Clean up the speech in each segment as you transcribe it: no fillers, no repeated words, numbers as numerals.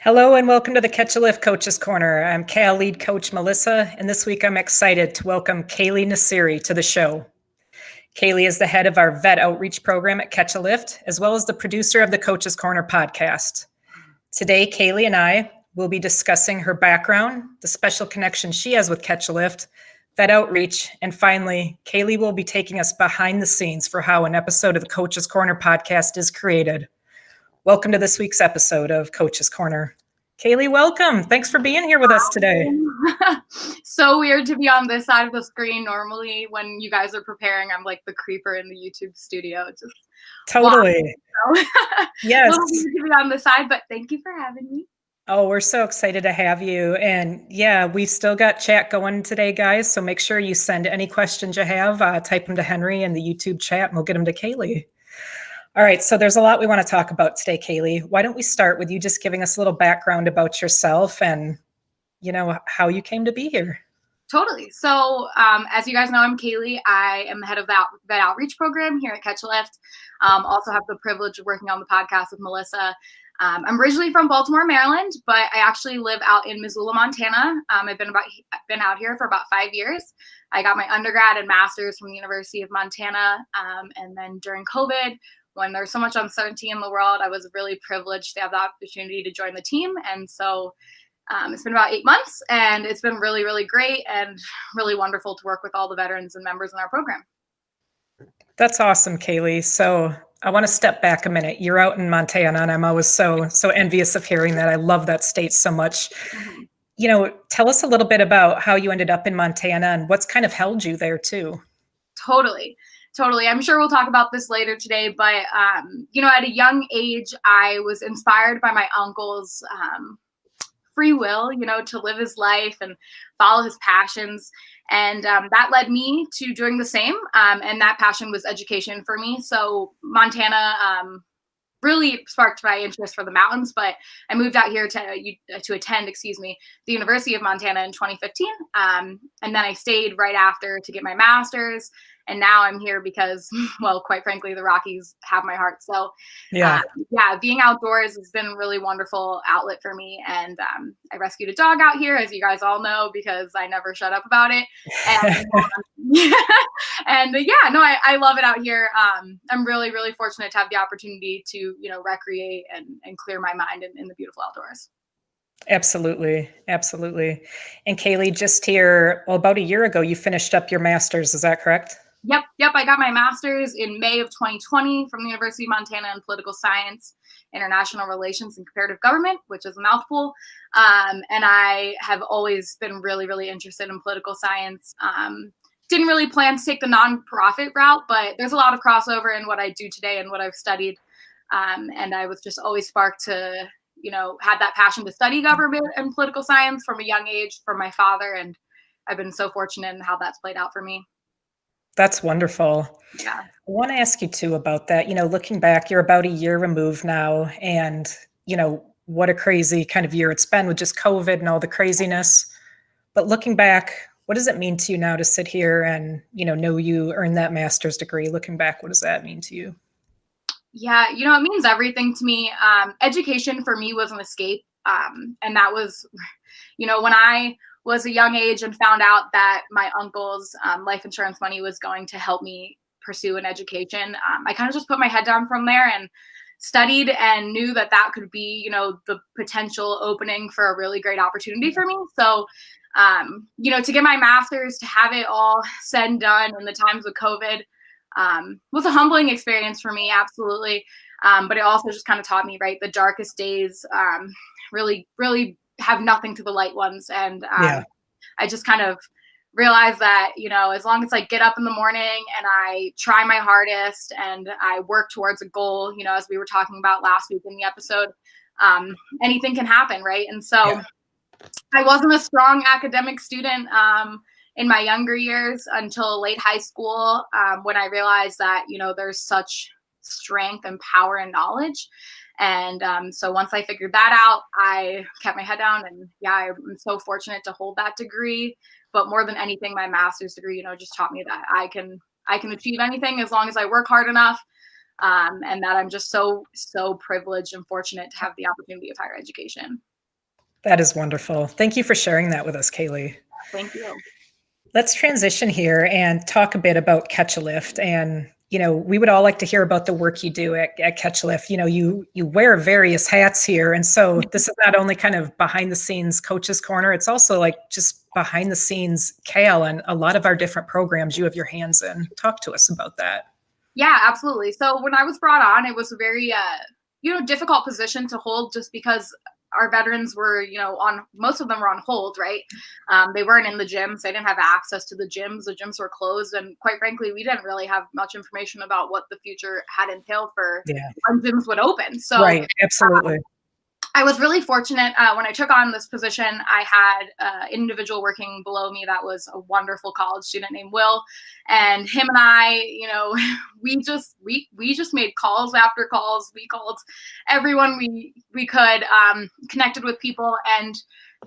Hello and welcome to the Catch a Lift Coaches Corner. I'm Cal lead coach Melissa, and this week I'm excited to welcome Kaylee Nassiri to the show. Kaylee is the head of our vet outreach program at Catch a Lift, as well as the producer of the Coaches Corner podcast. Today, Kaylee and I will be discussing her background, the special connection she has with Catch a Lift, vet outreach, and finally, Kaylee will be taking us behind the scenes for how an episode of the Coaches Corner podcast is created. Welcome to this week's episode of Coaches Corner. Kaylee, welcome. Thanks for being here with us today. So weird to be on this side of the screen. Normally, when you guys are preparing, I'm like the creeper in the YouTube studio. Just totally. Yes. A little weird to be on the side, but thank you for having me. Oh, we're so excited to have you. And yeah, we've still got chat going today, guys. So make sure you send any questions you have, type them to Henry in the YouTube chat, and we'll get them to Kaylee. All right, so there's a lot we want to talk about today, Kaylee. Why don't we start with you just giving us a little background about yourself and, how you came to be here? Totally. So as you guys know, I'm Kaylee. I am the head of the vet outreach program here at Catch a Lift. Also have the privilege of working on the podcast with Melissa. I'm originally from Baltimore, Maryland, but I actually live out in Missoula, Montana. I've been out here for about 5 years. I got my undergrad and master's from the University of Montana. And then during COVID, when there's so much uncertainty in the world, I was really privileged to have the opportunity to join the team. And so it's been about 8 months, and it's been really, really great and really wonderful to work with all the veterans and members in our program. That's awesome, Kaylee. So I want to step back a minute. You're out in Montana, and I'm always so envious of hearing that. I love that state so much. Mm-hmm. Tell us a little bit about how you ended up in Montana and what's kind of held you there too. Totally. I'm sure we'll talk about this later today, but, at a young age, I was inspired by my uncle's free will, to live his life and follow his passions. And that led me to doing the same. And that passion was education for me. So Montana really sparked my interest for the mountains, but I moved out here to attend, the University of Montana in 2015. And then I stayed right after to get my master's. And now I'm here because, well, quite frankly, the Rockies have my heart. So being outdoors has been a really wonderful outlet for me. And I rescued a dog out here, as you guys all know, because I never shut up about it. And I love it out here. I'm really, really fortunate to have the opportunity to, recreate and clear my mind in the beautiful outdoors. Absolutely. And Kaylee, just here, about a year ago, you finished up your master's. Is that correct? Yep. I got my master's in May of 2020 from the University of Montana in political science, international relations, and comparative government, which is a mouthful. And I have always been really, really interested in political science. Didn't really plan to take the nonprofit route, but there's a lot of crossover in what I do today and what I've studied. And I was just always sparked to, had that passion to study government and political science from a young age from my father. And I've been so fortunate in how that's played out for me. That's wonderful. Yeah. I want to ask you too about that. Looking back, you're about a year removed now, and what a crazy kind of year it's been with just COVID and all the craziness. But looking back, what does it mean to you now to sit here and, know you earned that master's degree? Looking back, what does that mean to you? Yeah, it means everything to me. Education for me was an escape. And that was, when I was a young age and found out that my uncle's life insurance money was going to help me pursue an education, I kind of just put my head down from there and studied and knew that could be, the potential opening for a really great opportunity for me. So, to get my master's, to have it all said and done in the times of COVID was a humbling experience for me, absolutely. But it also just kind of taught me, right, the darkest days really, really have nothing to the light ones. And I just kind of realized that, as long as I get up in the morning and I try my hardest and I work towards a goal, as we were talking about last week in the episode, anything can happen, right? And so I wasn't a strong academic student in my younger years until late high school, when I realized that, there's such strength and power and knowledge. And so once I figured that out, I kept my head down, and I'm so fortunate to hold that degree. But more than anything, my master's degree, just taught me that I can achieve anything as long as I work hard enough. And that I'm just so privileged and fortunate to have the opportunity of higher education. That is wonderful. Thank you for sharing that with us, Kaylee. Thank you. Let's transition here and talk a bit about Catch a Lift. And, we would all like to hear about the work you do at Catch a Lift. You wear various hats here. And so this is not only kind of behind the scenes coach's corner, it's also like just behind the scenes Kale and a lot of our different programs you have your hands in. Talk to us about that. Yeah, absolutely. So when I was brought on, it was a very, difficult position to hold just because our veterans were, most of them were on hold, right? They weren't in the gyms. They didn't have access to the gyms. The gyms were closed. And quite frankly, we didn't really have much information about what the future had entailed for when gyms would open. So right, absolutely. I was really fortunate when I took on this position. I had an individual working below me that was a wonderful college student named Will, and him and I, we just made calls after calls. We called everyone we could, connected with people, and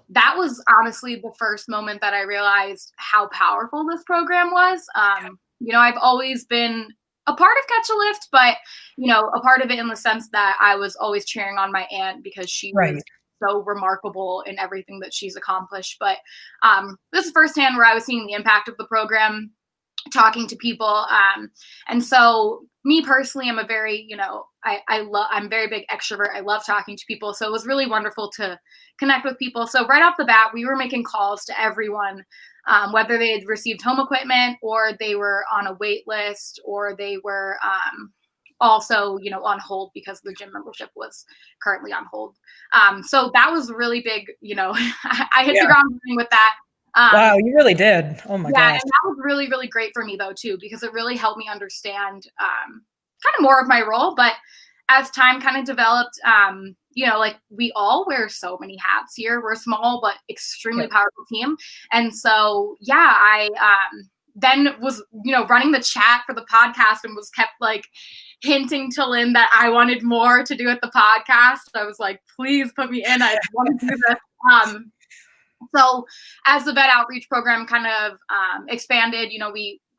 that was honestly the first moment that I realized how powerful this program was. I've always been a part of Catch a Lift, but a part of it in the sense that I was always cheering on my aunt because she was so remarkable in everything that she's accomplished. But this is firsthand where I was seeing the impact of the program, talking to people. And so me personally, I'm a very, I'm a very big extrovert. I love talking to people. So it was really wonderful to connect with people. So right off the bat, we were making calls to everyone, whether they had received home equipment or they were on a wait list or they were also, on hold because the gym membership was currently on hold. So that was really big, I hit the ground running with that. Wow, you really did. Oh my gosh. And that was really, really great for me though, too, because it really helped me understand kind of more of my role. But as time kind of developed, we all wear so many hats here. We're a small but extremely powerful team. And so, I then was, running the chat for the podcast and was kept hinting to Lynn that I wanted more to do at the podcast. I was like, please put me in. I want to do this. So as the vet outreach program kind of expanded,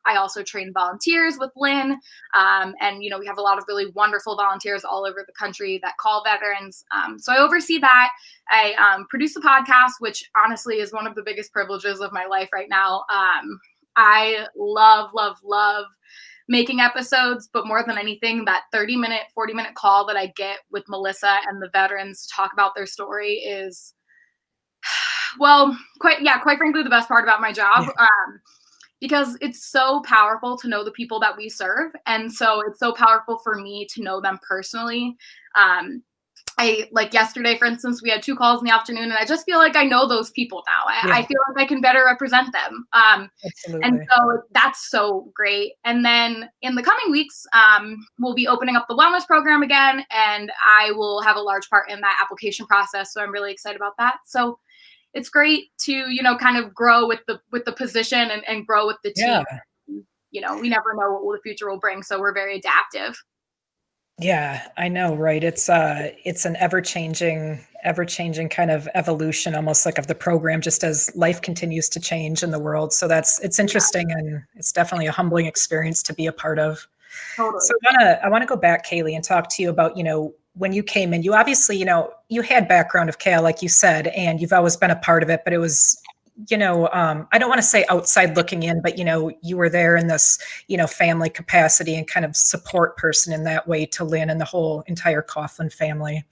I also train volunteers with Lynn. And, we have a lot of really wonderful volunteers all over the country that call veterans. So I oversee that. I produce a podcast, which honestly is one of the biggest privileges of my life right now. I love, love, love making episodes, but more than anything, that 30-minute, 40-minute call that I get with Melissa and the veterans to talk about their story is, quite frankly, the best part about my job, because it's so powerful to know the people that we serve. And so it's so powerful for me to know them personally. Yesterday, for instance, we had 2 calls in the afternoon, and I just feel like I know those people now. I feel like I can better represent them. And so that's so great. And then in the coming weeks, we'll be opening up the wellness program again, and I will have a large part in that application process. So I'm really excited about that. So it's great to, kind of grow with the position and grow with the team. We never know what the future will bring. So we're very adaptive. Yeah, I know, right? It's an ever-changing kind of evolution, almost like of the program, just as life continues to change in the world. So it's interesting, and it's definitely a humbling experience to be a part of. Totally. So I want to go back, Kaylee, and talk to you about, when you came in. You obviously, you had background of CAL, like you said, and you've always been a part of it, but it was, I don't want to say outside looking in, but, you were there in this, family capacity and kind of support person in that way to Lynn and the whole entire Coughlin family.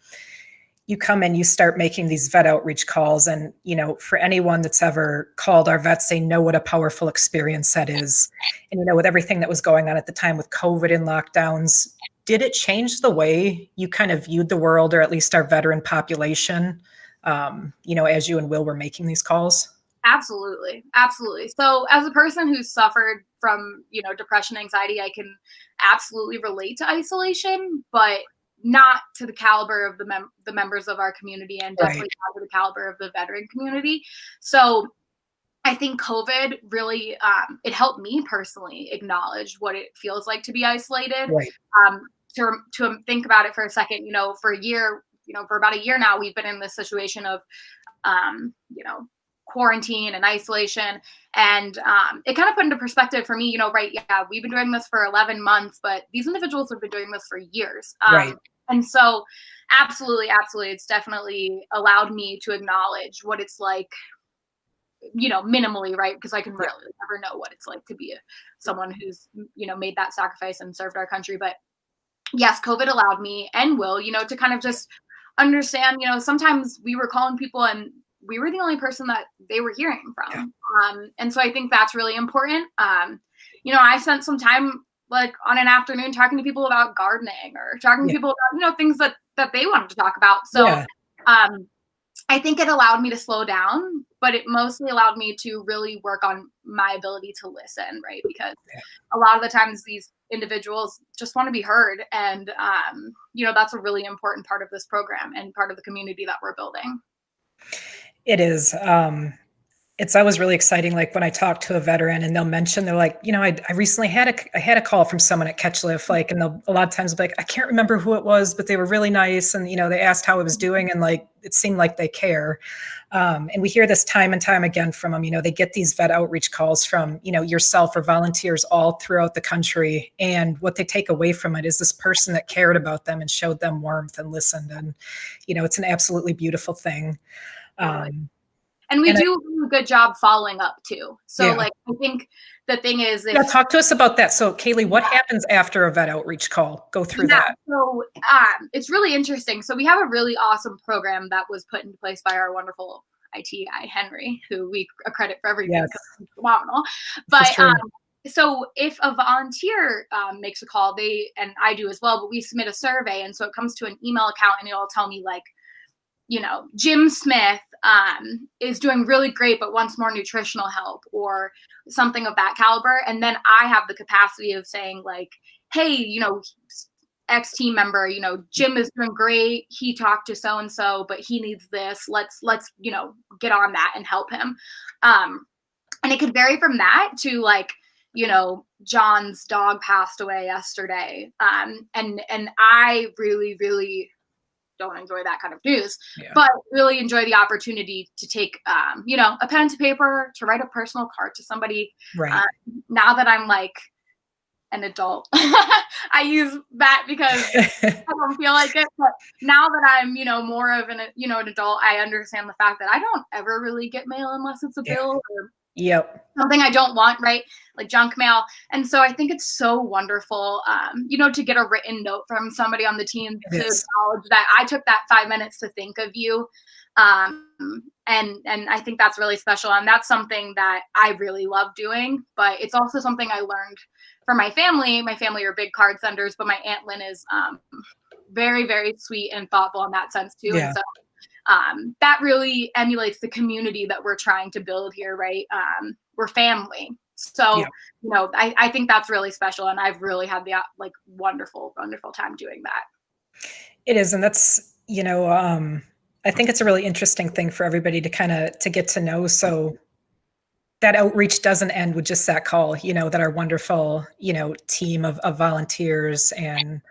You come in, you start making these vet outreach calls. And, for anyone that's ever called our vets, they know what a powerful experience that is. And, with everything that was going on at the time with COVID and lockdowns, did it change the way you kind of viewed the world, or at least our veteran population, as you and Will were making these calls? Absolutely. Absolutely. So as a person who's suffered from, depression, anxiety, I can absolutely relate to isolation, but not to the caliber of the members of our community, and definitely not to the caliber of the veteran community. So I think COVID really, it helped me personally acknowledge what it feels like to be isolated. To think about it for a second, for a year, for about a year now, we've been in this situation of, quarantine and isolation. And it kind of put into perspective for me, we've been doing this for 11 months, but these individuals have been doing this for years. And so Absolutely, absolutely. It's definitely allowed me to acknowledge what it's like, minimally, right? Because I can Yeah. really never know what it's like to be someone who's, made that sacrifice and served our country. But yes, COVID allowed me and will, to kind of just understand, sometimes we were calling people and we were the only person that they were hearing Yeah. from. And so I think that's really important. I spent some time like on an afternoon talking to people about gardening or talking to Yeah. people about, things that they wanted to talk about. So Yeah. um, I think it allowed me to slow down, but it mostly allowed me to really work on my ability to listen, right? Because a lot of the times these individuals just want to be heard. And, that's a really important part of this program and part of the community that we're building. It is. It's always really exciting, like, when I talk to a veteran and they'll mention, they're like, I recently I had a call from someone at Catch Lift, like, and they'll a lot of times be like, "I can't remember who it was, but they were really nice, and, they asked how I was doing, and, like, it seemed like they care." And we hear this time and time again from them. They get these vet outreach calls from, yourself or volunteers all throughout the country, and what they take away from it is this person that cared about them and showed them warmth and listened, and, it's an absolutely beautiful thing. Totally. Um, And we and I do a good job following up too. So Yeah. like, I think the thing is Yeah, if, talk to us about that. So, Kaylee, what happens after a vet outreach call? Go through yeah, that. so it's really interesting. So we have a really awesome program that was put into place by our wonderful IT guy, Henry, who we accredit for everything Yes, because he's phenomenal. for But sure. so if a volunteer makes a call, and I do as well, but we submit a survey. And so it comes to an email account and it'll tell me like, Jim Smith is doing really great, but wants more nutritional help or something of that caliber. And then I have the capacity of saying like, hey, X team member, Jim is doing great. He talked to so-and-so, but he needs this. Let's, get on that and help him. And it could vary from that to like, John's dog passed away yesterday. And I really, really don't enjoy that kind of news, Yeah. but really enjoy the opportunity to take, a pen to paper to write a personal card to somebody. Right. Now that I'm like an adult, I use that because I don't feel like it. But now that I'm, more of an adult, I understand the fact that I don't ever really get mail unless it's a Yeah. bill or Yep. something I don't want, right? Like junk mail. And so I think it's so wonderful, to get a written note from somebody on the team It to is. acknowledge that I took that 5 minutes to think of you. And I think that's really special. And that's something that I really love doing, but it's also something I learned from my family. My family are big card senders, but my Aunt Lynn is very, very sweet and thoughtful in that sense too. Yeah. And so that really emulates the community that we're trying to build here, right? We're family. So, Yeah. I think that's really special. And I've really had the wonderful, wonderful time doing that. It is. And that's, I think it's a really interesting thing for everybody to get to know. So that outreach doesn't end with just that call, that our wonderful, team of volunteers and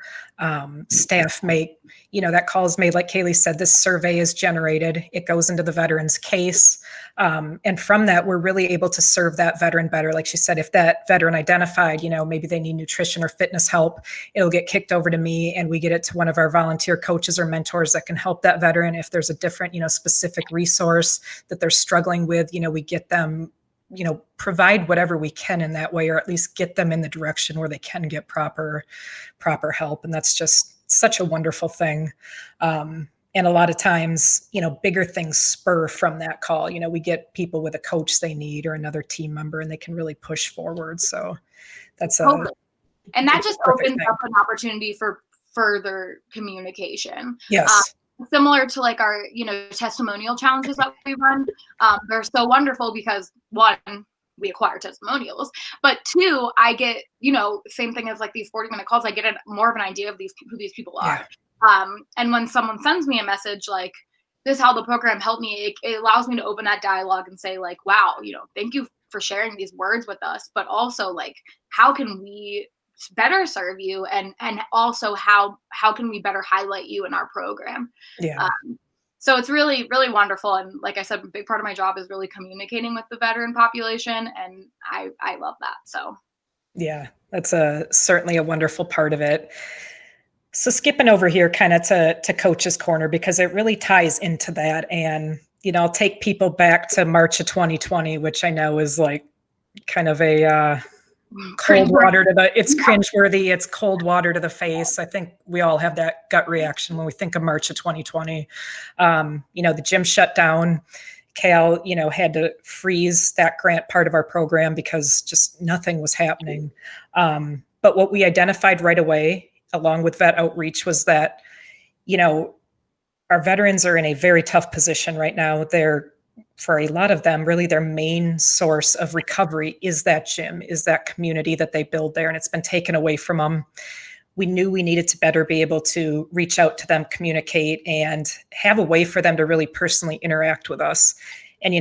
staff make, that call is made. Like Kaylee said, this survey is generated. It goes into the veteran's case. And from that, we're really able to serve that veteran better. Like she said, if that veteran identified, maybe they need nutrition or fitness help, it'll get kicked over to me and we get it to one of our volunteer coaches or mentors that can help that veteran. If there's a different, specific resource that they're struggling with, we get them, provide whatever we can in that way, or at least get them in the direction where they can get proper help. And that's just such a wonderful thing. And a lot of times, bigger things spur from that call. We get people with a coach they need or another team member, and they can really push forward. So that's Totally. And that just perfect opens thing. up an opportunity for further communication. Yes. Similar to like our, testimonial challenges that we run. They're so wonderful because one, we acquire testimonials, but two, I get, same thing as like these 40-minute calls, I get more of an idea of who these people are. And when someone sends me a message like, this is how the program helped me, it allows me to open that dialogue and say like, wow, thank you for sharing these words with us, but also like, how can we better serve you, and also how can we better highlight you in our program? Yeah. So it's really, really wonderful. And like I said, a big part of my job is really communicating with the veteran population, and I love that. So Yeah, that's certainly a wonderful part of it. So skipping over here kind of to Coach's Corner, because it really ties into that. And, I'll take people back to March of 2020, which I know is like kind of a cold water to it's cringeworthy. It's cold water to the face. I think we all have that gut reaction when we think of March of 2020. The gym shut down. Cal, had to freeze that grant part of our program because just nothing was happening. But what we identified right away, along with vet outreach, was that, our veterans are in a very tough position right now. They're, for a lot of them, really their main source of recovery is that gym, is that community that they build there, and it's been taken away from them. We knew we needed to better be able to reach out to them, communicate, and have a way for them to really personally interact with us. And,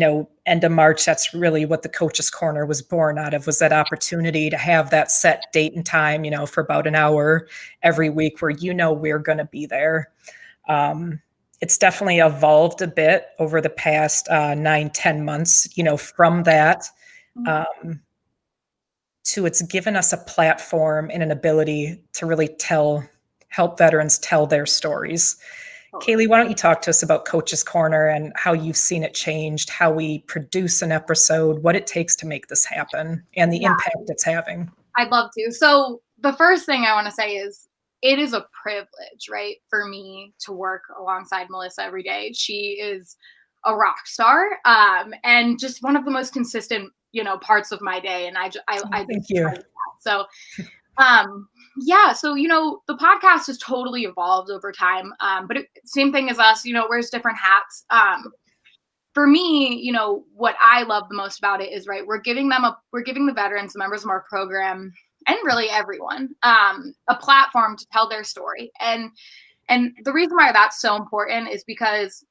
end of March, that's really what the Coach's Corner was born out of, was that opportunity to have that set date and time, for about an hour every week where, we're going to be there. It's definitely evolved a bit over the past 9-10 months, from that to it's given us a platform and an ability to really help veterans tell their stories. Kaylee, why don't you talk to us about Coach's Corner and how you've seen it changed, how we produce an episode, what it takes to make this happen, and the impact it's having? I'd love to. So the first thing I want to say is it is a privilege, right, for me to work alongside Melissa every day. She is a rock star, and just one of the most consistent, parts of my day. And I thank you. So, so, the podcast has totally evolved over time. But same thing as us, wears different hats. For me, what I love the most about it is, right, we're giving the veterans, the members of our program, and really everyone, a platform to tell their story. And the reason why that's so important is because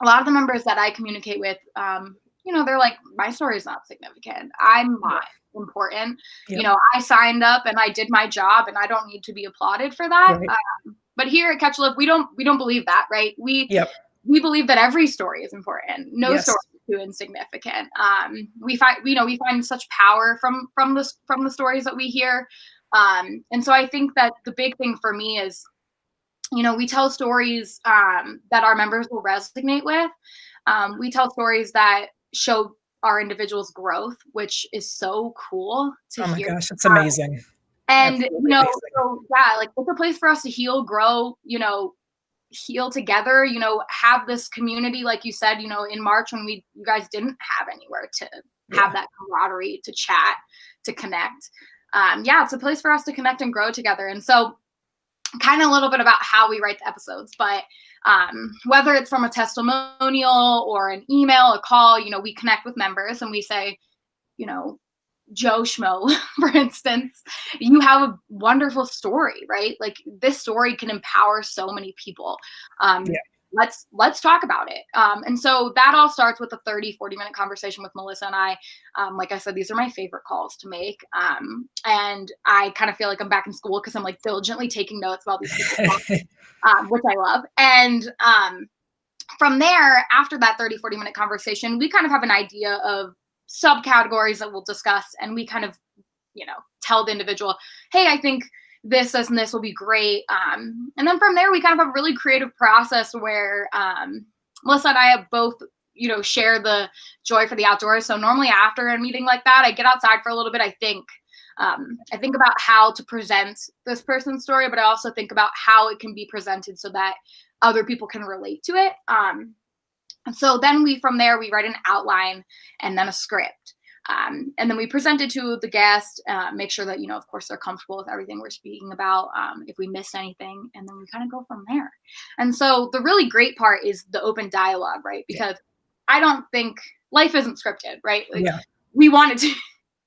a lot of the members that I communicate with, they're like, my story is not significant. I'm not important. Yep. I signed up and I did my job and I don't need to be applauded for that. Right. But here at Catch a Lift, we don't believe that, right? We believe that every story is important. No story is too insignificant. We find such power from the stories that we hear. And so I think that the big thing for me is, we tell stories that our members will resonate with. We tell stories that show our individuals' growth, which is so cool to hear. Oh my gosh, it's amazing. And, it's a place for us to heal, grow, heal together, have this community, like you said, in March when you guys didn't have anywhere to have that camaraderie, to chat, to connect. It's a place for us to connect and grow together. And so kind of a little bit about how we write the episodes, but whether it's from a testimonial or an email, a call, we connect with members and we say, Joe Schmo, for instance, you have a wonderful story, right? Like this story can empower so many people. Let's talk about it. And so that all starts with a 30-40 minute conversation with Melissa and I. Like I said, these are my favorite calls to make. And I kind of feel like I'm back in school because I'm like diligently taking notes about these people, which I love. And from there, after that 30-40 minute conversation, we kind of have an idea of subcategories that we'll discuss, and we kind of, tell the individual, hey, I think this and this will be great. And then from there, we kind of have a really creative process where Melissa and I have both, share the joy for the outdoors. So normally after a meeting like that, I get outside for a little bit. I think about how to present this person's story, but I also think about how it can be presented so that other people can relate to it. And so then from there, we write an outline and then a script. And then we present it to the guest, make sure that, of course, they're comfortable with everything we're speaking about, if we missed anything, and then we kind of go from there. And so the really great part is the open dialogue, right? Because I don't think life isn't scripted, right? Like, we want it to,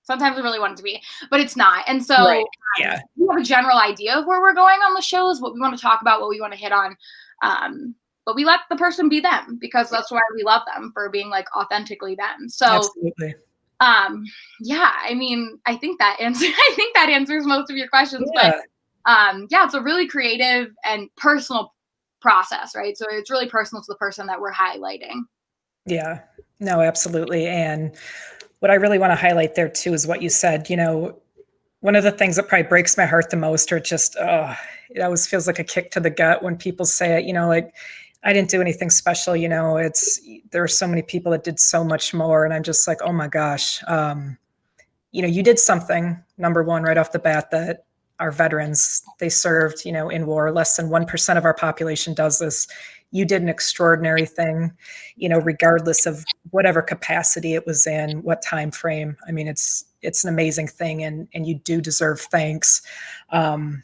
sometimes we really want it to be, but it's not. And so we have a general idea of where we're going on the shows, what we want to talk about, what we want to hit on. But we let the person be them because that's why we love them, for being like authentically them. So, absolutely. I think that answers most of your questions. But it's a really creative and personal process, right? So it's really personal to the person that we're highlighting. Yeah, no, absolutely. And what I really want to highlight there too is what you said, One of the things that probably breaks my heart the most, or just, it always feels like a kick to the gut when people say it, like, I didn't do anything special, there are so many people that did so much more. And I'm just like, oh my gosh, you did something, number one, right off the bat, that our veterans, they served, in war. Less than 1% of our population does this. You did an extraordinary thing, regardless of whatever capacity it was in, what time frame. I mean, it's an amazing thing, and you do deserve thanks. And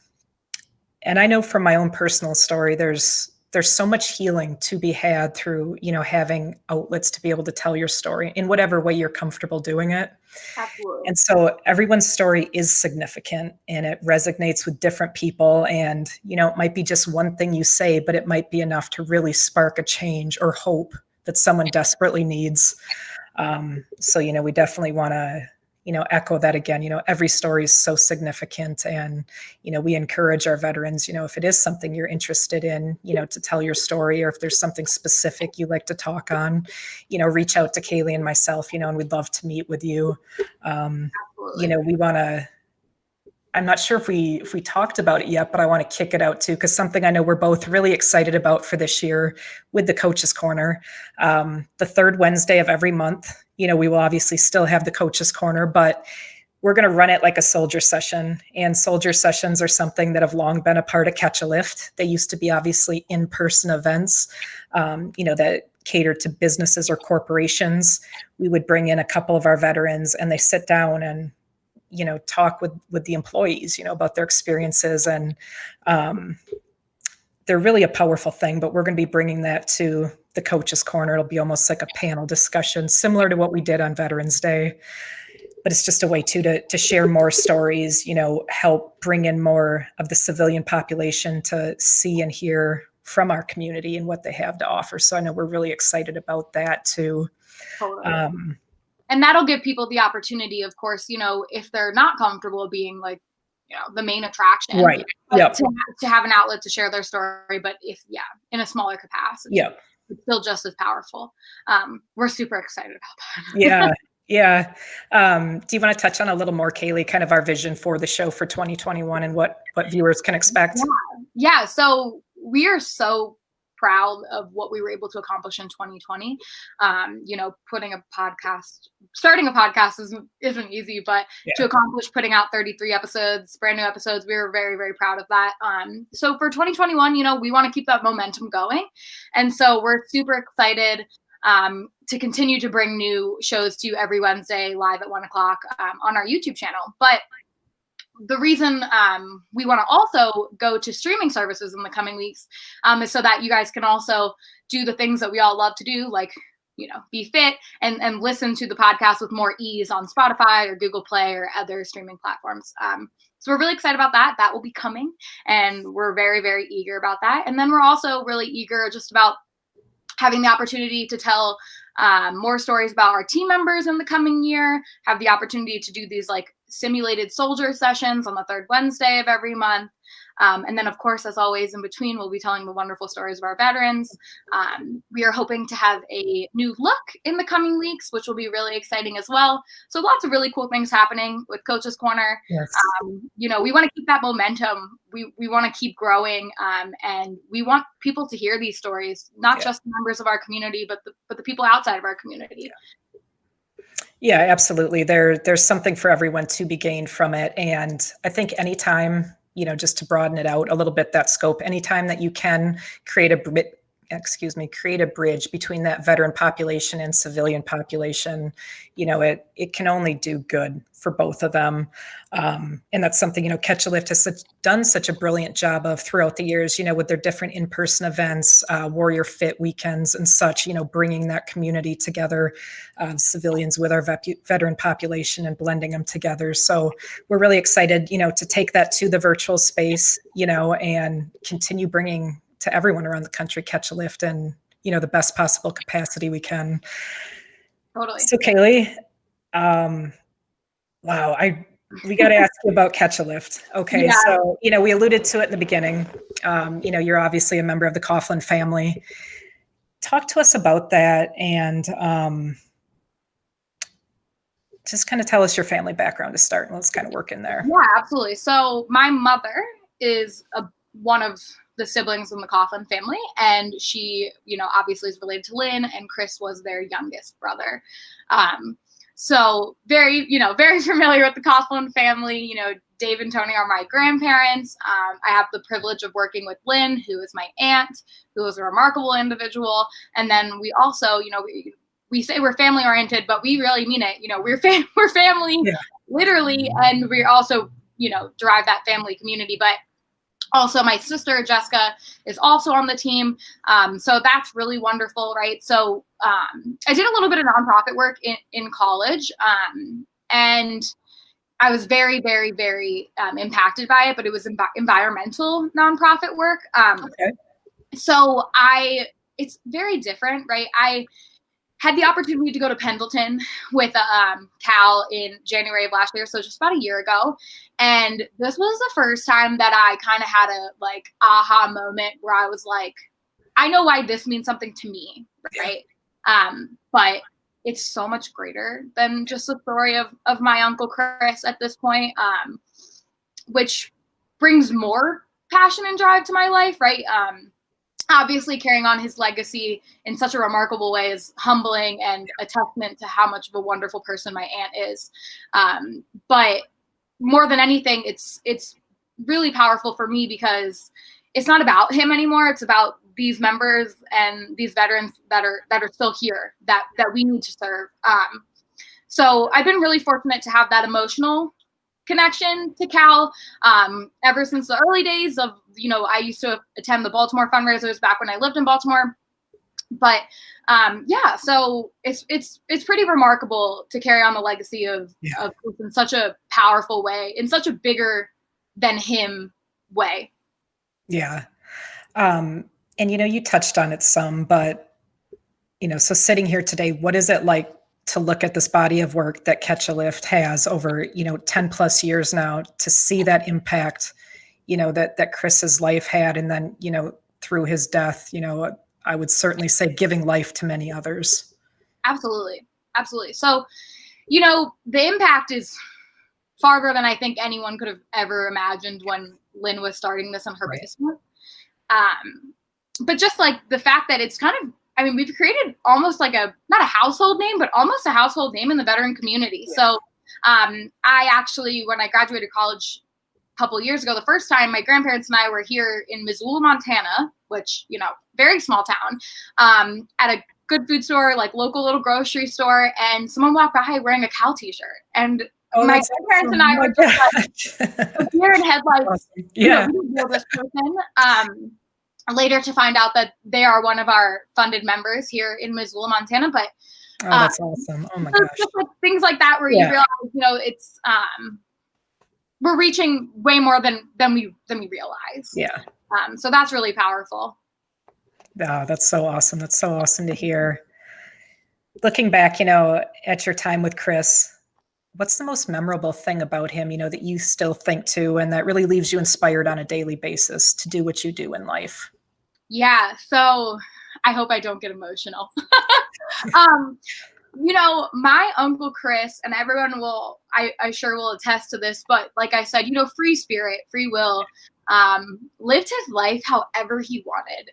I know from my own personal story, there's so much healing to be had through, having outlets to be able to tell your story in whatever way you're comfortable doing it. Absolutely. And so everyone's story is significant, and it resonates with different people. And, it might be just one thing you say, but it might be enough to really spark a change or hope that someone desperately needs. So, we definitely want to, echo that again. Every story is so significant, and, we encourage our veterans, if it is something you're interested in, to tell your story, or if there's something specific you like to talk on, reach out to Kaylee and myself, and we'd love to meet with you. We want to, I'm not sure if we talked about it yet, but I want to kick it out too, because something I know we're both really excited about for this year with the Coaches Corner. The third Wednesday of every month, we will obviously still have the Coaches Corner, but we're going to run it like a soldier session. And soldier sessions are something that have long been a part of Catch a Lift. They used to be obviously in-person events, that catered to businesses or corporations. We would bring in a couple of our veterans, and they sit down and talk with the employees, about their experiences. And they're really a powerful thing, but we're going to be bringing that to the Coaches Corner. It'll be almost like a panel discussion, similar to what we did on Veterans Day. But it's just a way to share more stories, help bring in more of the civilian population to see and hear from our community and what they have to offer. So I know we're really excited about that too. Totally. And that'll give people the opportunity, of course, if they're not comfortable being like, the main attraction, right? Yep. To have an outlet to share their story, but in a smaller capacity, it's still just as powerful. We're super excited about that. Yeah. Do you want to touch on a little more, Kaylee, kind of our vision for the show for 2021 and what viewers can expect? Yeah. So we are so proud of what we were able to accomplish in 2020. Starting a podcast isn't easy, but to accomplish putting out 33 episodes, brand new episodes, we were very, very proud of that. So for 2021, we want to keep that momentum going. And so we're super excited to continue to bring new shows to you every Wednesday live at 1:00 on our YouTube channel. But the reason we want to also go to streaming services in the coming weeks is so that you guys can also do the things that we all love to do, like, be fit and listen to the podcast with more ease on Spotify or Google Play or other streaming platforms. So we're really excited about that. That will be coming, and we're very, very eager about that. And then we're also really eager just about having the opportunity to tell more stories about our team members in the coming year, have the opportunity to do these like simulated soldier sessions on the third Wednesday of every month. And then, of course, as always, in between, we'll be telling the wonderful stories of our veterans. We are hoping to have a new look in the coming weeks, which will be really exciting as well. So lots of really cool things happening with Coach's Corner. Yes. We want to keep that momentum. We want to keep growing, and we want people to hear these stories, not just members of our community, but the people outside of our community. Yeah, absolutely. There's something for everyone to be gained from it. And I think anytime, just to broaden it out a little bit, that scope, anytime that you can create a bridge between that veteran population and civilian population, it can only do good for both of them. And that's something, Catch a Lift has done such a brilliant job of throughout the years, with their different in-person events, Warrior Fit weekends and such, bringing that community together, civilians with our veteran population and blending them together. So we're really excited, to take that to the virtual space, and continue bringing to everyone around the country Catch a Lift in, the best possible capacity we can. Totally. So Kaylee, wow, we got to ask you about Catch a Lift. Okay. Yeah. So, we alluded to it in the beginning. You're obviously a member of the Coughlin family. Talk to us about that and Just kind of tell us your family background to start, and let's kind of work in there. Yeah, absolutely. So my mother is one of the siblings in the Coughlin family, and she, obviously is related to Lynn, and Chris was their youngest brother. So very, very familiar with the Coughlin family. Dave and Tony are my grandparents. I have the privilege of working with Lynn, who is my aunt, who is a remarkable individual. And then we also, we say we're family oriented, but we really mean it. We're family, yeah, literally, and we also, derive that family community. But also my sister Jessica is also on the team, so that's really wonderful, right? So I did a little bit of nonprofit work in college, and I was very, very, very impacted by it, but it was environmental nonprofit work. Okay. So it's very different, right? I had the opportunity to go to Pendleton with Cal in January of last year, so just about a year ago. And this was the first time that I kind of had a aha moment where I was like, I know why this means something to me, right? But it's so much greater than just the story of my Uncle Chris at this point, which brings more passion and drive to my life, right? Obviously, carrying on his legacy in such a remarkable way is humbling and a testament to how much of a wonderful person my aunt is. But more than anything, it's really powerful for me because it's not about him anymore. It's about these members and these veterans that are still here that we need to serve. So I've been really fortunate to have that emotional connection to Cal ever since the early days of, I used to attend the Baltimore fundraisers back when I lived in Baltimore. But so it's pretty remarkable to carry on the legacy of in such a powerful way, in such a bigger than him way. Yeah. And you touched on it some, but so sitting here today, what is it like to look at this body of work that Catch a Lift has over 10 plus years now, to see that impact that Chris's life had, and then through his death, I would certainly say giving life to many others. Absolutely. So the impact is farther than I think anyone could have ever imagined when Lynn was starting this in her basement. But just the fact that it's kind of, we've created almost not a household name, but almost a household name in the veteran community. Yeah. So I actually, when I graduated college a couple of years ago, the first time, my grandparents and I were here in Missoula, Montana, which, very small town, at a good food store, local little grocery store, and someone walked by wearing a Cal t-shirt. And my grandparents and I were just deer in headlights. Awesome. Yeah. We didn't know this person. Later to find out that they are one of our funded members here in Missoula, Montana. But that's awesome. Oh my gosh. Just things like that where you realize, it's we're reaching way more than we realize. Yeah. So that's really powerful. Oh, that's so awesome. That's so awesome to hear. Looking back, at your time with Chris, what's the most memorable thing about him, that you still think to, and that really leaves you inspired on a daily basis to do what you do in life? Yeah. So I hope I don't get emotional. My Uncle Chris, and everyone I sure will attest to this, but like I said, free spirit, free will, lived his life however he wanted,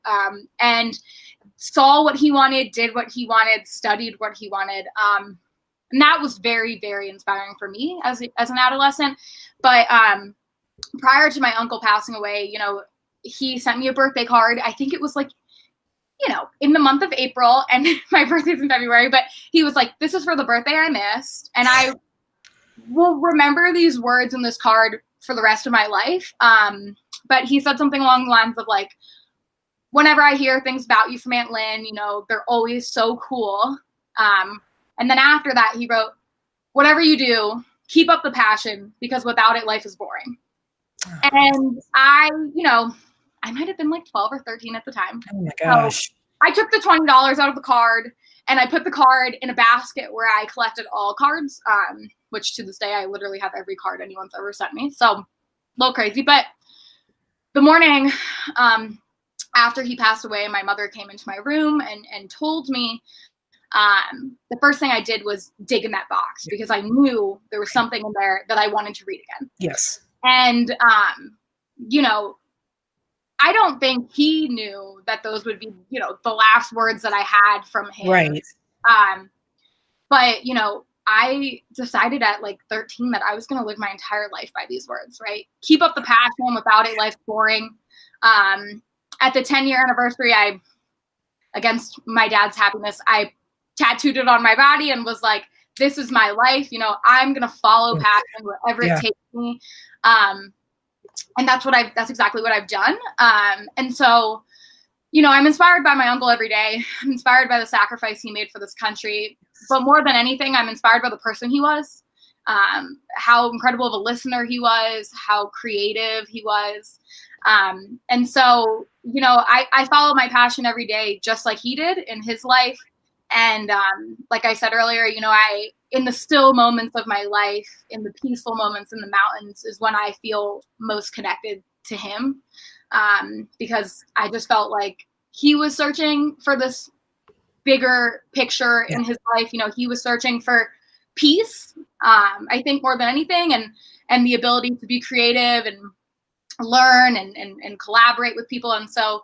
and saw what he wanted, did what he wanted, studied what he wanted. And that was very, very inspiring for me as an adolescent. But prior to my uncle passing away, he sent me a birthday card. I think it was in the month of April, and my birthday's in February, but he was like, this is for the birthday I missed. And I will remember these words in this card for the rest of my life. But he said something along the lines of whenever I hear things about you from Aunt Lynn, they're always so cool. And then after that, he wrote, whatever you do, keep up the passion, because without it, life is boring. And I might have been 12 or 13 at the time. Oh my gosh. So I took the $20 out of the card, and I put the card in a basket where I collected all cards, which to this day, I literally have every card anyone's ever sent me. So a little crazy. But the morning after he passed away, my mother came into my room and told me the first thing I did was dig in that box because I knew there was something in there that I wanted to read again. Yes. And, I don't think he knew that those would be, the last words that I had from him. Right. But, I decided at like 13 that I was going to live my entire life by these words, right? Keep up the passion. Without it, life's boring. At the 10-year anniversary, against my dad's happiness, I tattooed it on my body and was like, this is my life. I'm going to follow passion wherever it takes me. And that's exactly what I've done. And so, I'm inspired by my uncle every day. I'm inspired by the sacrifice he made for this country. But more than anything, I'm inspired by the person he was, how incredible of a listener he was, how creative he was. And so, I follow my passion every day, just like he did in his life. And like I said earlier, in the still moments of my life, in the peaceful moments in the mountains is when I feel most connected to him, because I just felt like he was searching for this bigger picture in his life. He was searching for peace, I think, more than anything, and the ability to be creative and learn and collaborate with people. And so,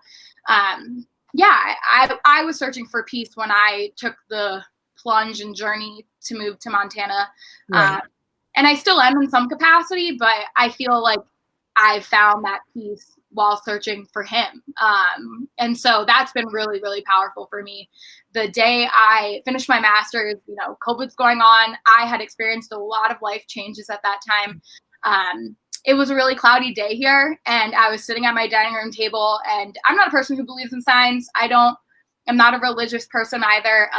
I was searching for peace when I took the plunge and journey to move to Montana. Right. And I still am in some capacity, but I feel like I found that peace while searching for him. And so that's been really, really powerful for me. The day I finished my master's, COVID's going on. I had experienced a lot of life changes at that time. It was a really cloudy day here, and I was sitting at my dining room table, and I'm not a person who believes in signs. I'm not a religious person either.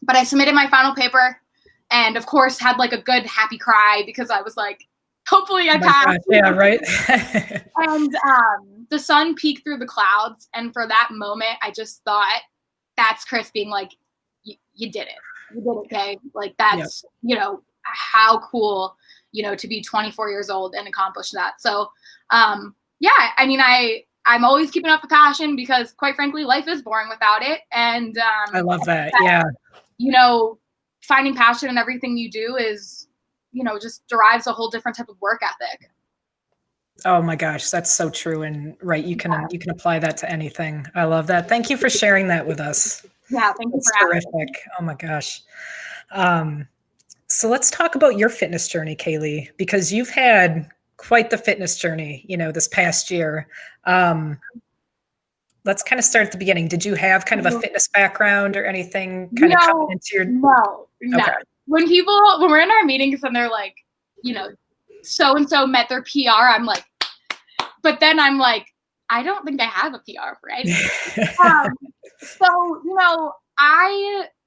But I submitted my final paper and of course had like a good happy cry because I was like, hopefully I passed. Gosh, yeah, right. And the sun peeked through the clouds. And for that moment, I just thought, that's Chris being like, you did it. You did it, Kay. Like that's, how cool, to be 24 years old and accomplish that. So, I'm always keeping up the passion because quite frankly, life is boring without it. And I love that. Yeah. Finding passion in everything you do is, just derives a whole different type of work ethic. Oh my gosh, that's so true. And right, you can apply that to anything. I love that. Thank you for sharing that with us. Yeah, thank you for terrific. Me. Oh my gosh. So let's talk about your fitness journey, Kaylee, because you've had quite the fitness journey, this past year. Let's kind of start at the beginning. Did you have kind of a fitness background or anything kind of coming into your? No. Okay. When we're in our meetings and they're like, so-and-so met their PR, I'm like, but then I'm like, I don't think I have a PR, right?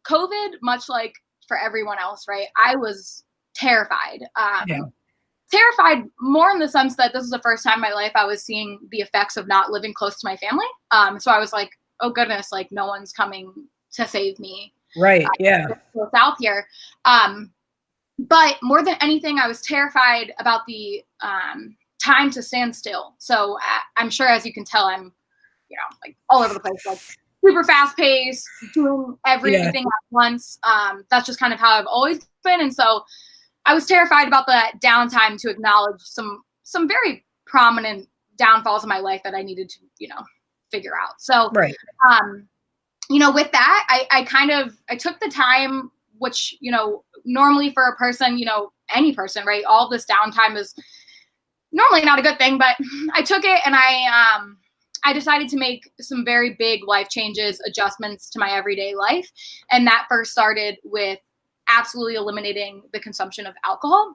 COVID, much like for everyone else, right? I was terrified. Terrified more in the sense that this is the first time in my life I was seeing the effects of not living close to my family. So I was like, oh goodness, like no one's coming to save me. Right. Yeah. South here. But more than anything, I was terrified about the time to stand still. So I'm sure, as you can tell, I'm, like all over the place, like super fast paced, doing everything at once. That's just kind of how I've always been. And so I was terrified about that downtime to acknowledge some very prominent downfalls in my life that I needed to, figure out. So, right. With that, I took the time, which, normally for a person, any person, right? All this downtime is normally not a good thing, but I took it and I decided to make some very big life changes, adjustments to my everyday life. And that first started with absolutely eliminating the consumption of alcohol.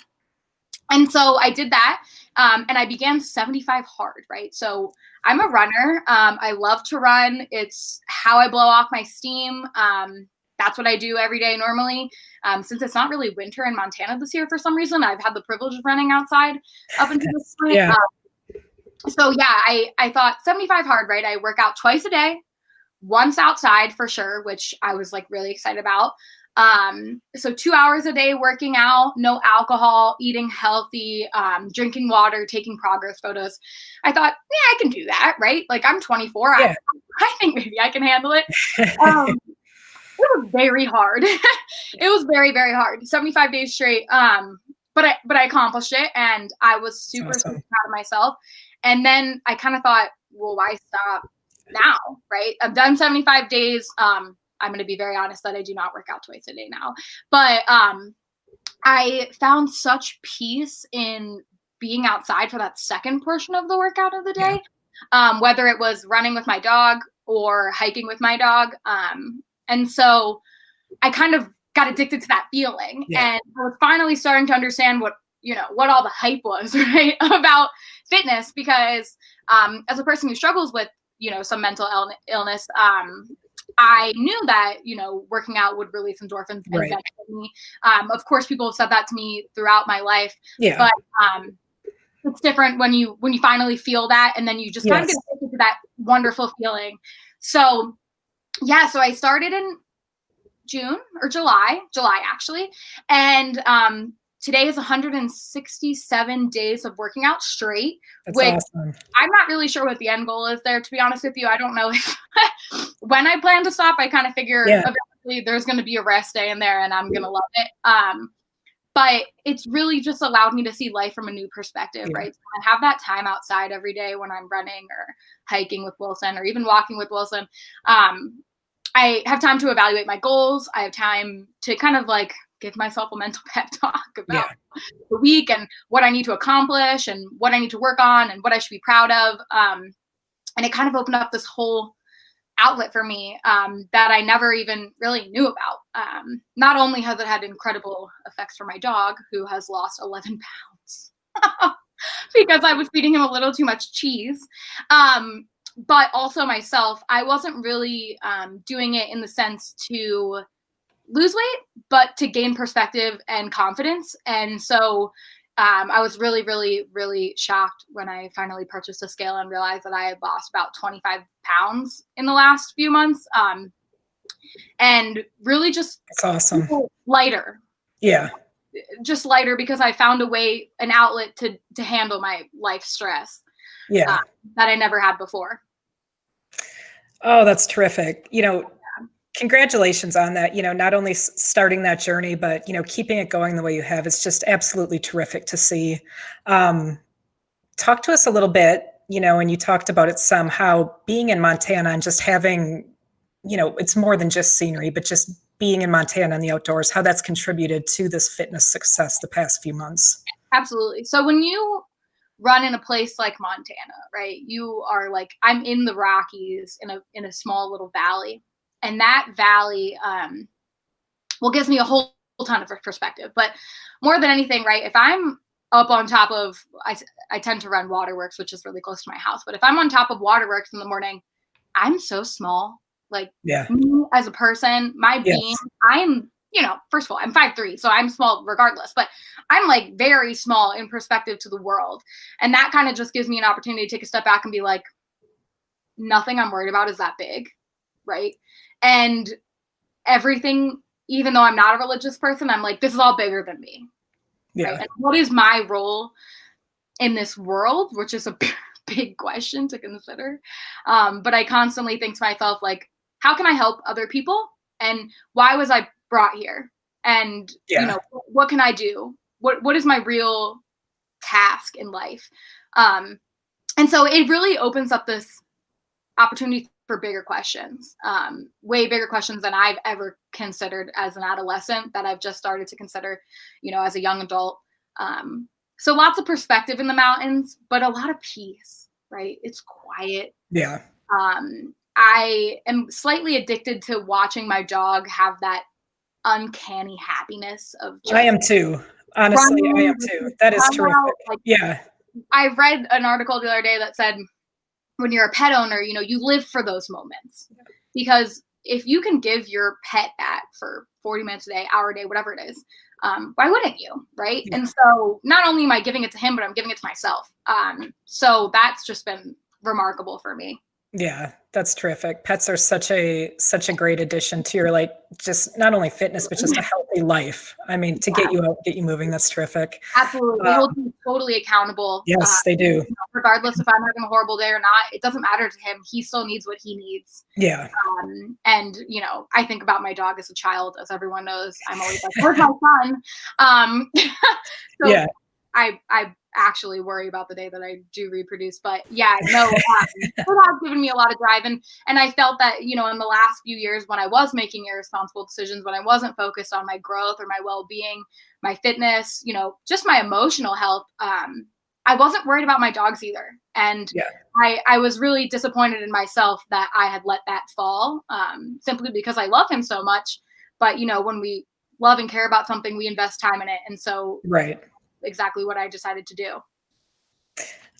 And so I did that, and I began 75 hard, right? So I'm a runner. I love to run. It's how I blow off my steam. That's what I do every day normally. Since it's not really winter in Montana this year for some reason, I've had the privilege of running outside up until this point. I thought 75 hard, right? I work out twice a day, once outside for sure, which I was like really excited about. So 2 hours a day working out, no alcohol, eating healthy, drinking water, taking progress photos. I thought, yeah, I can do that, right? Like I'm 24. Yeah. I think maybe I can handle it. It was very hard. It was very, very hard. 75 days straight. But I accomplished it, and I was super, Awesome. super proud of myself. And then I kind of thought, well, why stop now, right? I've done 75 days. I'm going to be very honest that I do not work out twice a day now. But I found such peace in being outside for that second portion of the workout of the day, whether it was running with my dog or hiking with my dog. And so I kind of got addicted to that feeling. And I was finally starting to understand what all the hype was, right, about fitness, because as a person who struggles with, some mental illness, I knew that, working out would release endorphins and benefit me. Of course, people have said that to me throughout my life, but it's different when you finally feel that, and then you just kind of get addicted to that wonderful feeling. So I started in June or July actually. And today is 167 days of working out straight. That's which awesome. I'm not really sure what the end goal is there, to be honest with you. I don't know if when I plan to stop. I kind of figure eventually there's going to be a rest day in there and I'm going to love it. But it's really just allowed me to see life from a new perspective, right? So I have that time outside every day when I'm running or hiking with Wilson or even walking with Wilson. I have time to evaluate my goals. I have time to kind of like give myself a mental pep talk about the week and what I need to accomplish and what I need to work on and what I should be proud of. And it kind of opened up this whole outlet for me that I never even really knew about. Not only has it had incredible effects for my dog, who has lost 11 pounds because I was feeding him a little too much cheese, but also myself. I wasn't really doing it in the sense to lose weight, but to gain perspective and confidence. And so I was really, really, really shocked when I finally purchased a scale and realized that I had lost about 25 pounds in the last few months. And really just lighter. Yeah. Just lighter because I found an outlet to handle my life stress that I never had before. Oh, that's terrific. Congratulations on that. Not only starting that journey, but, keeping it going the way you have. It's just absolutely terrific to see. Talk to us a little bit, and you talked about it some, how being in Montana and just having, it's more than just scenery, but just being in Montana in the outdoors, how that's contributed to this fitness success the past few months. Absolutely. So when you run in a place like Montana, right, you are like, I'm in the Rockies in a small little valley. And that valley, gives me a whole ton of perspective. But more than anything, right, if I'm up on top of, I tend to run Waterworks, which is really close to my house. But if I'm on top of Waterworks in the morning, I'm so small. Like me as a person, my being, I'm, first of all, I'm 5'3", so I'm small regardless. But I'm like very small in perspective to the world. And that kind of just gives me an opportunity to take a step back and be like, nothing I'm worried about is that big, right? And everything, even though I'm not a religious person, I'm like, this is all bigger than me. Yeah. Right? And what is my role in this world, which is a big question to consider. But I constantly think to myself, like, how can I help other people? And why was I brought here? And, what can I do? What is my real task in life? And so it really opens up this opportunity for bigger questions, way bigger questions than I've ever considered as an adolescent, that I've just started to consider, as a young adult. So lots of perspective in the mountains, but a lot of peace, right? It's quiet. Yeah. I am slightly addicted to watching my dog have that uncanny happiness of I am too. Honestly, I am too. That is terrific. I read an article the other day that said, when you're a pet owner, you live for those moments, because if you can give your pet that for 40 minutes a day, hour a day, whatever it is, why wouldn't you? Right. Yeah. And so not only am I giving it to him, but I'm giving it to myself. So that's just been remarkable for me. Yeah, that's terrific. Pets are such a great addition to your, like, just not only fitness, but just a healthy life. I mean, to get Yeah, you out, get you moving, that's terrific. absolutely. They hold me totally accountable. Yes, they do. Regardless if I'm having a horrible day or not, it doesn't matter to him. He still needs what he needs. Yeah. And I think about my dog as a child, as everyone knows. I'm always like, "Where's my son?" So Yeah. I actually worry about the day that I do reproduce. But yeah, no, it has given me a lot of drive, and I felt that in the last few years when I was making irresponsible decisions, when I wasn't focused on my growth or my well-being, my fitness, just my emotional health, I wasn't worried about my dogs either, and Yeah. I was really disappointed in myself that I had let that fall, simply because I love him so much. But when we love and care about something, we invest time in it, and so Right. exactly what I decided to do.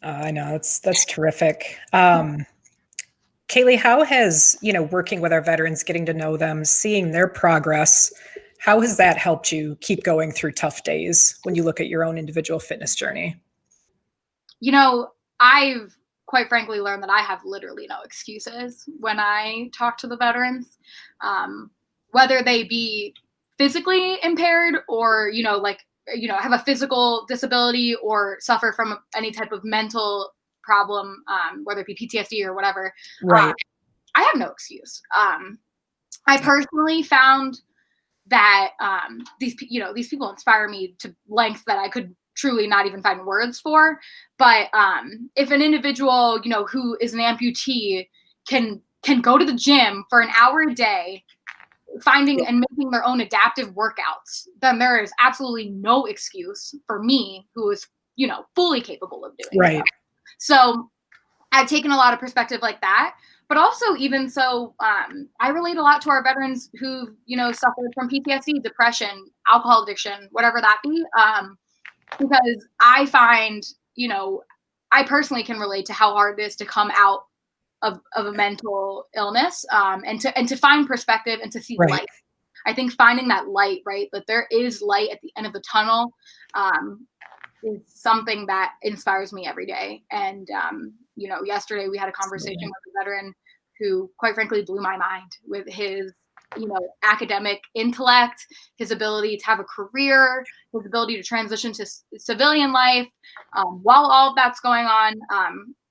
I know, that's terrific. Kaylee, how has, working with our veterans, getting to know them, seeing their progress, how has that helped you keep going through tough days when you look at your own individual fitness journey? I've quite frankly learned that I have literally no excuses when I talk to the veterans, whether they be physically impaired or, have a physical disability or suffer from any type of mental problem, whether it be PTSD or whatever. Uh, Right. I have no excuse. I personally found that these people inspire me to lengths that I could truly not even find words for. But if an individual who is an amputee can go to the gym for an hour a day, finding and making their own adaptive workouts, then there is absolutely no excuse for me, who is fully capable of doing so. Right. So I've taken a lot of perspective like that. But also, even so, I relate a lot to our veterans who, suffered from PTSD, depression, alcohol addiction, whatever that be, because I find, I personally can relate to how hard it is to come out of a mental illness, and to find perspective and to see Right. light. I think finding that light, right, that there is light at the end of the tunnel, is something that inspires me every day. And yesterday we had a conversation Absolutely. with a veteran who, quite frankly, blew my mind with his academic intellect, his ability to have a career, his ability to transition to civilian life, while all of that's going on.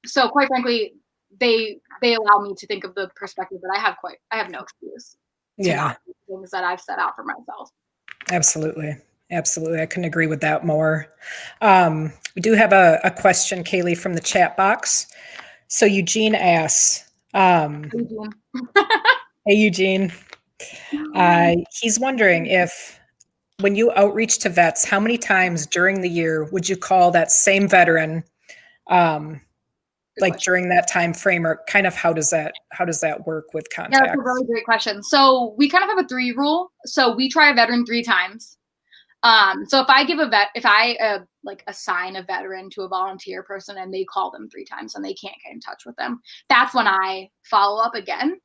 So quite frankly, they allow me to think of the perspective that I have no excuse to Yeah. not do things that I've set out for myself. Absolutely. Absolutely. I couldn't agree with that more. We do have a question, Kaylee, from the chat box. So Eugene asks, hey, Eugene, he's wondering if when you outreach to vets, how many times during the year would you call that same veteran, like during that time frame, or kind of how does that work with Yeah, that's a contacts? really great question. So we kind of have a 3 rule. So we try a veteran 3 times. So if I like assign a veteran to a volunteer person and they call them 3 times and they can't get in touch with them, that's when I follow up again.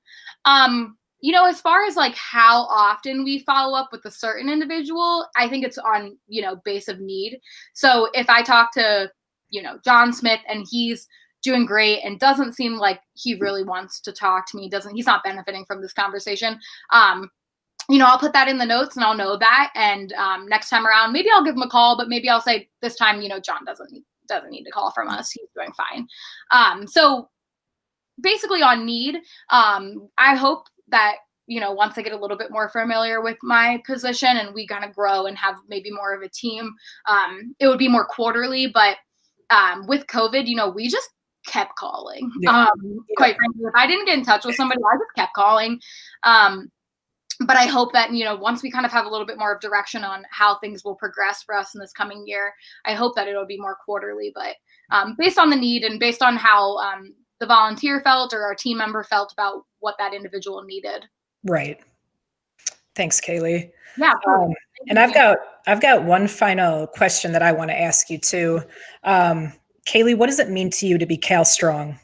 As far as like how often we follow up with a certain individual, I think it's on, base of need. So if I talk to, John Smith and he's doing great and doesn't seem like he really wants to talk to me, he's not benefiting from this conversation. I'll put that in the notes and I'll know that. And next time around, maybe I'll give him a call, but maybe I'll say this time, John doesn't need to call from us. He's doing fine. So basically on need, I hope that, once I get a little bit more familiar with my position and we kind of grow and have maybe more of a team, it would be more quarterly. But with COVID, we just kept calling. Yeah. Quite frankly, if I didn't get in touch with somebody, I just kept calling. But I hope that, once we kind of have a little bit more of direction on how things will progress for us in this coming year, I hope that it'll be more quarterly. But based on the need and based on how the volunteer felt or our team member felt about what that individual needed. Right. Thanks, Kaylee. Yeah. And I've got one final question that I want to ask you too. Kaylee, what does it mean to you to be Cal Strong?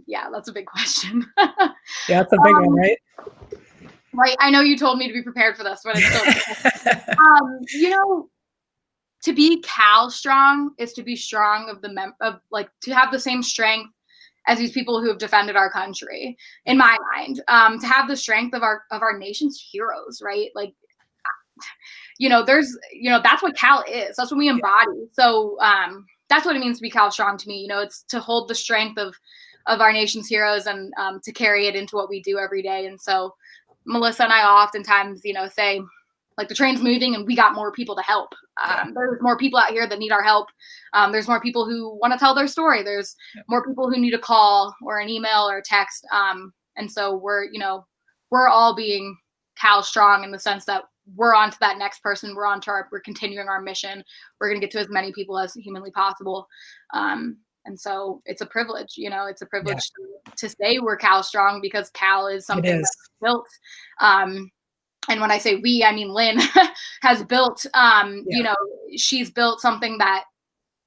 Yeah, that's a big question. Yeah, that's a big one, right? Right. I know you told me to be prepared for this, but it's still, to be Cal Strong is to be strong of to have the same strength as these people who have defended our country, in my mind, to have the strength of our nation's heroes, right? Like, there's, that's what Cal is. That's what we embody. So that's what it means to be Cal Strong to me. It's to hold the strength of our nation's heroes and to carry it into what we do every day. And so Melissa and I oftentimes, say, like, the train's moving and we got more people to help. There's more people out here that need our help. There's more people who want to tell their story. There's more people who need a call or an email or a text. And so we're all being Cal Strong in the sense that we're on to that next person. We're continuing our mission. We're going to get to as many people as humanly possible. And so it's a privilege, it's a privilege to say we're Cal Strong, because Cal is something that's built. And when I say we, I mean Lynn has built, she's built something that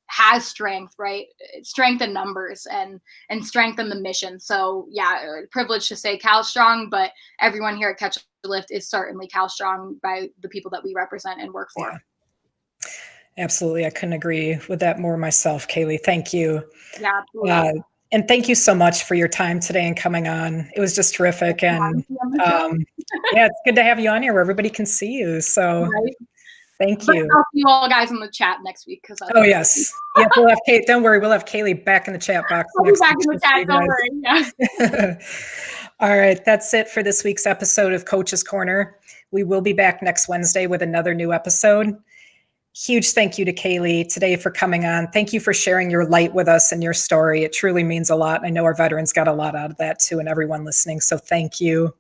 has strength, right? Strength in numbers and strength in the mission. So privilege to say Cal Strong, but everyone here at Catch a Lift is certainly Cal Strong by the people that we represent and work for. Yeah. Absolutely. I couldn't agree with that more myself, Kaylee. Thank you. Yeah, absolutely. And thank you so much for your time today and coming on. It was just terrific. And it's good to have you on here where everybody can see you. So thank you. I'll see you all guys in the chat next week. Yes. Yeah, we'll have Kate. Don't worry. We'll have Kaylee back in the chat box. I'll be back in the chat. Don't worry. Yeah. All right. That's it for this week's episode of Coach's Corner. We will be back next Wednesday with another new episode. Huge thank you to Kaylee today for coming on. Thank you for sharing your light with us and your story. It truly means a lot. I know our veterans got a lot out of that too, and everyone listening. So thank you.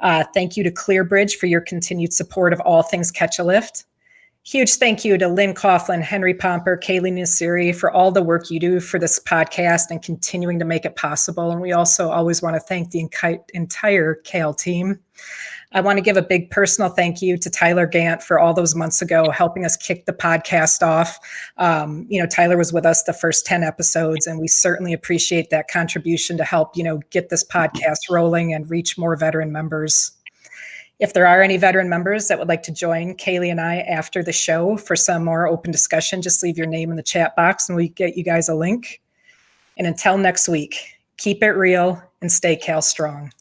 Thank you to ClearBridge for your continued support of all things Catch a Lift. Huge thank you to Lynn Coughlin, Henry Pomper, Kaylee Nassiri for all the work you do for this podcast and continuing to make it possible. And we also always want to thank the entire Cal team. I want to give a big personal thank you to Tyler Gant for all those months ago helping us kick the podcast off. Tyler was with us the first 10 episodes, and we certainly appreciate that contribution to help, get this podcast rolling and reach more veteran members. If there are any veteran members that would like to join Kaylee and I after the show for some more open discussion, just leave your name in the chat box and we get you guys a link. And until next week, keep it real and stay Cal Strong.